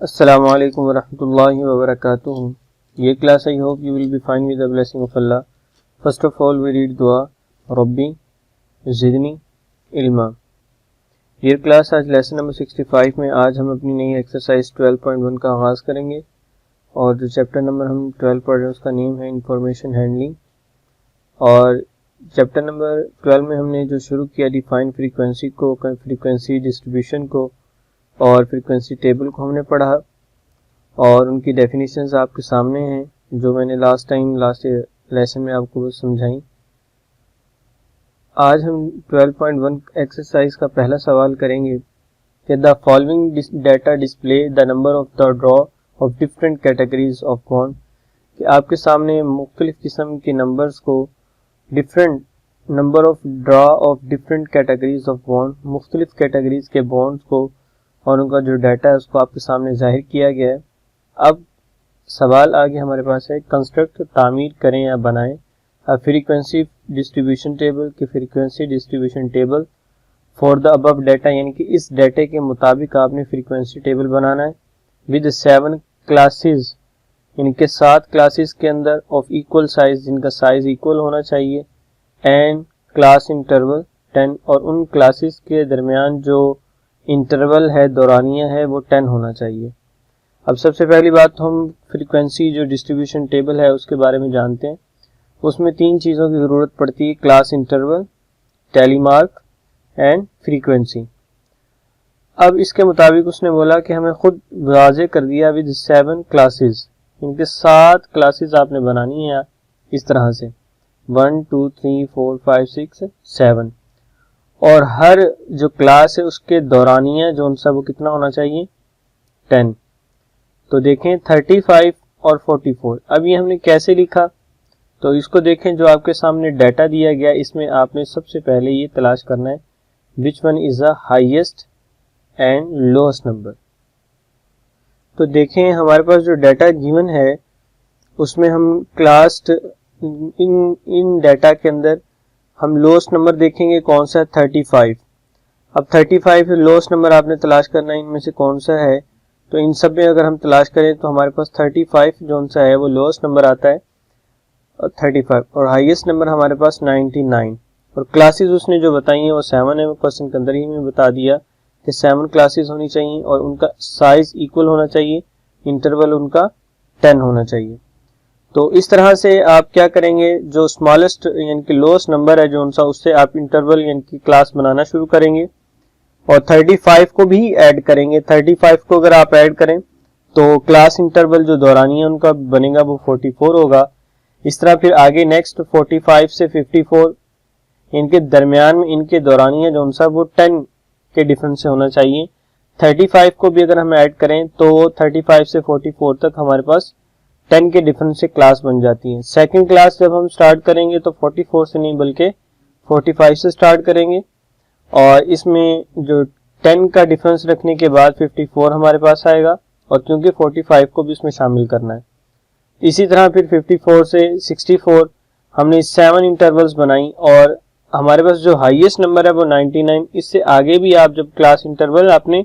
Assalamu alaikum warahmatullahi wabarakatuh. ये class I hope you will be fine with the blessing of Allah. First of all we read दुआ रब्बी ज़िदनी इल्मा. ये class आज lesson number 65 में आज हम अपनी नई एक्सरसाइज 12.1 का आगाज़ करेंगे और जो चैप्टर नंबर हम 12 पढ़ रहे हैं उसका नेम है इंफॉर्मेशन हैंडलिंग. और चैप्टर नंबर 12 में हमने जो शुरू किया डिफाइन फ्रीक्वेंसी को, फ्रीक्वेंसी डिस्ट्रीब्यूशन को और फ्रीक्वेंसी टेबल को हमने पढ़ा और उनकी डेफिनेशंस आपके सामने हैं जो मैंने लास्ट लेसन में आपको समझाई. आज हम 12.1 एक्सरसाइज का पहला सवाल करेंगे कि the following data display the number of the draw of different categories of bond. कि आपके सामने मुख्तलिफ किस्म के नंबर्स को different number of draw of different categories of bond, मुख्तलिफ कैटेगरीज के बॉन्ड्स को और उनका जो डाटा है उसको आपके सामने जाहिर किया गया है. अब सवाल आगे हमारे पास है कंस्ट्रक्ट तामीर करें या बनाएं अ फ्रीक्वेंसी डिस्ट्रीब्यूशन टेबल की frequency distribution table for the above data, यानी कि इस डाटे के मुताबिक आपने फ्रीक्वेंसी टेबल बनाना है विद 7 क्लासेस, यानी कि 7 क्लासेस के अंदर ऑफ इक्वल साइज जिनका साइज इक्वल होना चाहिए एंड क्लास इंटरवल 10 और उन क्लासेस के दरमियान जो इंटरवल है दौरानिया है वो 10 होना चाहिए. अब सबसे पहली बात तो हम फ्रीक्वेंसी जो डिस्ट्रीब्यूशन टेबल है उसके बारे में जानते हैं. उसमें 3 चीज़ों की ज़रूरत पड़ती है, class interval, tally mark and frequency. अब इसके मुताबिक उसने बोला कि हमें खुद वाज़े कर दिया विद 7 क्लासेस, इनके 7 क्लासेस आपने बनानी है इस तरह से 1 2 3 4 5 6 7 और हर जो क्लास है उसके दौरानिया जो उनसा वो कितना होना चाहिए 10. तो देखें 35 और 44. अब ये हमने कैसे लिखा तो इसको देखें, जो आपके सामने डाटा दिया गया इसमें आपने सबसे पहले ये तलाश करना है which one is the highest and lowest number. तो देखें हमारे पास जो डाटा गिवन है उसमें हम क्लास इन डाटा के अंदर हम लोएस्ट नंबर देखेंगे कौन सा है 35. अब 35 लोएस्ट नंबर आपने तलाश करना है इनमें से कौन सा है. तो इन सब में अगर हम तलाश करें तो हमारे पास 35 जो सा है वो लोएस्ट नंबर आता है 35 और हाईएस्ट नंबर हमारे पास 99. और क्लासेस उसने जो बताई हैं वो 7 है. वो क्वेश्चन के अंदर ही में बता दिया कि 7 क्लासेस होनी चाहिए और उनका साइज इक्वल होना चाहिए, इंटरवल उनका 10 होना चाहिए. तो इस तरह से आप क्या करेंगे, जो स्मॉलेस्ट यानी कि लोएस्ट नंबर है जो उनसा उससे आप इंटरवल यानी कि क्लास बनाना शुरू करेंगे और 35 को भी ऐड करेंगे. 35 को अगर आप ऐड करें तो क्लास इंटरवल जो दौरानी है उनका बनेगा वो 44 होगा. इस तरह फिर आगे नेक्स्ट 45 से 54 इनके दरमियान में इनके दौरानिया जो उनसा वो 10 के डिफरेंस से होना चाहिए. 35 को भी अगर हम ऐड करें तो 35 से 44 तक हमारे पास 10 के डिफरेंस से क्लास बन जाती है. सेकंड क्लास जब हम स्टार्ट करेंगे तो 44 से नहीं बल्कि 45 से स्टार्ट करेंगे और इसमें जो 10 का डिफरेंस रखने के बाद 54 हमारे पास आएगा और क्योंकि 45 को भी इसमें शामिल करना है. इसी तरह फिर 54 से 64 हमने 7 इंटरवल्स बनाई और हमारे पास जो हाईएस्ट नंबर है वो 99. इससे आगे भी आप जब क्लास इंटरवल आपने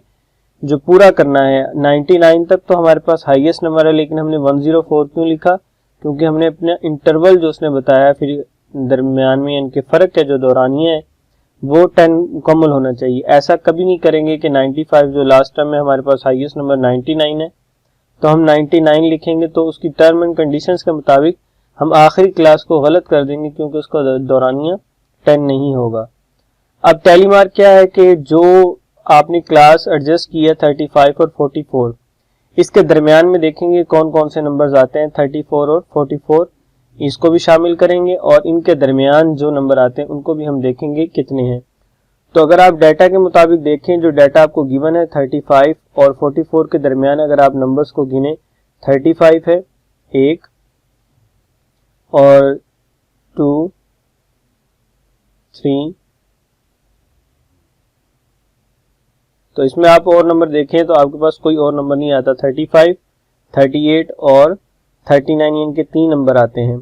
जो पूरा करना है 99 तक तो हमारे पास हाईएस्ट नंबर है, लेकिन हमने 104 क्यों लिखा, क्योंकि हमने अपना इंटरवल जो उसने बताया फिर दरमियान में इनके फ़र्क है जो दौरानिया है वो 10 मुकम्मल होना चाहिए. ऐसा कभी नहीं करेंगे कि 95 जो लास्ट टर्म में हमारे पास हाईएस्ट नंबर 99 है तो हम 99 लिखेंगे तो उसकी टर्म एंड कंडीशंस के मुताबिक हम आखिरी क्लास को गलत कर देंगे क्योंकि उसका दौरानिया 10 नहीं होगा. अब टैली मार्क क्या है कि जो आपने क्लास एडजस्ट किया 35 और 44 इसके दरमियान में देखेंगे कौन कौन से नंबर्स आते हैं 34 और 44, इसको भी शामिल करेंगे और इनके दरमियान जो नंबर आते हैं उनको भी हम देखेंगे कितने हैं. तो अगर आप डाटा के मुताबिक देखें जो डाटा आपको गिवन है 35 और 44 के दरमियान अगर आप नंबर्स को गिने 35 है 1 और 2 3, तो इसमें आप और नंबर देखें तो आपके पास कोई और नंबर नहीं आता. 35, 38 और 39 इनके 3 नंबर आते हैं.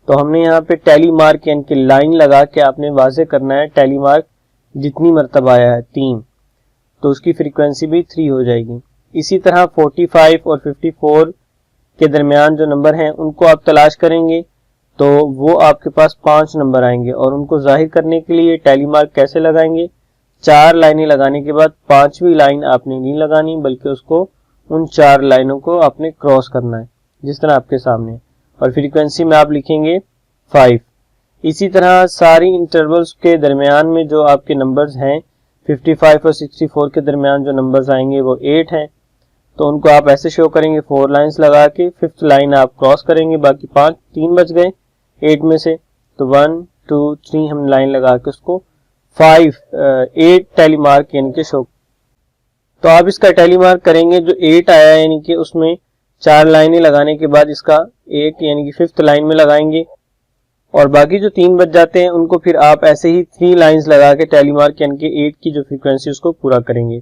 तो हमने यहाँ पे टैली मार्क यानी कि लाइन लगा के आपने वाजे करना है टैली मार्क जितनी मरतबा आया है 3 तो उसकी फ्रीक्वेंसी भी 3 हो जाएगी. इसी तरह 45 और 54 के दरमियान जो नंबर हैं उनको आप तलाश करेंगे तो वो आपके पास 5 नंबर आएंगे, और उनको जाहिर करने के लिए टैली मार्क कैसे लगाएंगे, 4 लाइनें लगाने के बाद 5वीं लाइन आपने नहीं लगानी, बल्कि उसको उन 4 लाइनों को आपने क्रॉस करना है जिस तरह आपके सामने, और फ्रीक्वेंसी में आप लिखेंगे 5। इसी तरह सारी इंटरवल्स के दरमियान में जो आपके नंबर्स हैं 55 और 64 के दरमियान जो नंबर्स आएंगे वो 8 हैं, तो उनको आप ऐसे शो करेंगे 4 लाइंस लगा के, 5th लाइन आप क्रॉस करेंगे, बाकी 3 बच गए 8 में से, तो 1 2 3 हम लाइन लगा के उसको 8 टैली मार्क यानी कि शो। तो आप इसका टैली मार्क करेंगे, जो 8 आया यानी कि उसमें 4 लाइनें लगाने के बाद इसका 1 यानी कि 5th लाइन में लगाएंगे, और बाकी जो 3 बच जाते हैं उनको फिर आप ऐसे ही 3 लाइंस लगा के टैली मार्क यानी कि 8 की जो फ्रीक्वेंसी उसको पूरा करेंगे।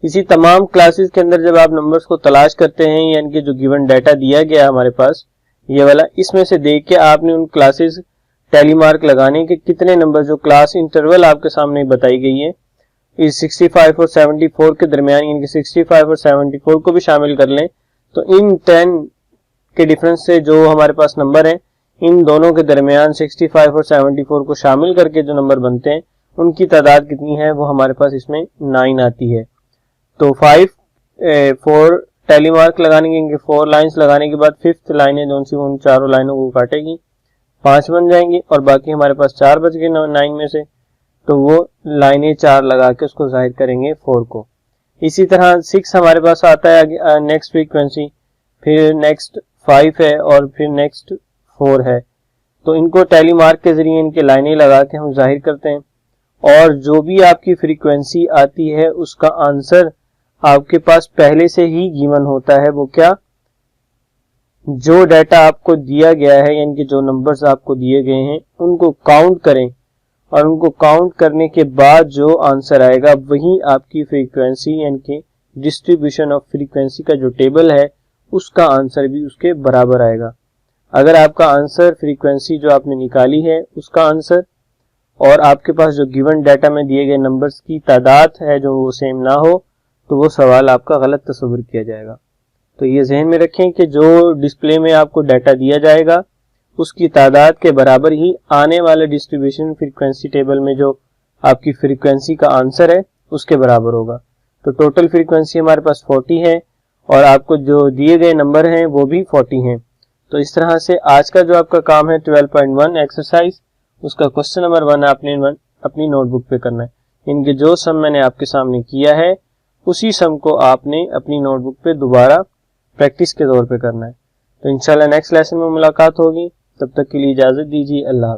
इसी तमाम क्लासेस के अंदर जब आप नंबर्स को तलाश करते हैं यानी कि जो गिवन डाटा दिया गया हमारे पास ये वाला, इसमें से देख के आपने उन क्लासेस टैली मार्क लगाने के कितने नंबर जो क्लास इंटरवल आपके सामने बताई गई है इस 65 और 74 के दरमियान, यानी कि 65 और 74 को भी शामिल कर लें, तो इन 10 के डिफरेंस से जो हमारे पास नंबर है इन दोनों के दरमियान 65 और 74 को शामिल करके जो नंबर बनते हैं उनकी तादाद कितनी है, वो हमारे पास इसमें 9 आती है। तो 4 टैली मार्क लगाने के 4 लाइंस लगाने के बाद 5th लाइन है जो उन चारों लाइनों को काटेगी, 5 बन जाएंगे, और बाकी हमारे पास 4 बच गए 9 में से, तो वो लाइनें 4 लगा के उसको जाहिर करेंगे 4 को। इसी तरह 6 हमारे पास आता है नेक्स्ट फ्रीक्वेंसी, फिर नेक्स्ट 5 है और फिर नेक्स्ट 4 है, तो इनको टैली मार्क के जरिए इनके लाइनें लगा के हम जाहिर करते हैं, और जो भी आपकी फ्रीक्वेंसी आती है उसका आंसर आपके पास पहले से ही गिवन होता है। वो क्या, जो डाटा आपको दिया गया है यानी कि जो नंबर्स आपको दिए गए हैं उनको काउंट करें, और उनको काउंट करने के बाद जो आंसर आएगा वही आपकी फ्रीक्वेंसी यानी कि डिस्ट्रीब्यूशन ऑफ फ्रीक्वेंसी का जो टेबल है उसका आंसर भी उसके बराबर आएगा। अगर आपका आंसर फ्रीक्वेंसी जो आपने निकाली है उसका आंसर और आपके पास जो गिवन डाटा में दिए गए नंबर्स की तादाद है जो वो सेम ना हो, तो वो सवाल आपका गलत तस्वीर किया जाएगा। तो ये जहन में रखें कि जो डिस्प्ले में आपको डाटा दिया जाएगा उसकी तादाद के बराबर ही आने वाले डिस्ट्रीब्यूशन फ्रीक्वेंसी टेबल में जो आपकी फ्रीक्वेंसी का आंसर है उसके बराबर होगा। तो टोटल फ्रीक्वेंसी हमारे पास 40 है और आपको जो दिए गए नंबर हैं वो भी 40 हैं। तो इस तरह से आज का जो आपका काम है 12.1 एक्सरसाइज, उसका क्वेश्चन नंबर 1 आपने अपनी नोटबुक पे करना है। इनके जो सम मैंने आपके सामने किया है उसी सम को आपने अपनी नोटबुक पे दोबारा प्रैक्टिस के तौर पे करना है। तो इंशाल्लाह नेक्स्ट लेसन में मुलाकात होगी, तब तक के लिए इजाजत दीजिए। अल्लाह हाफ़िज़।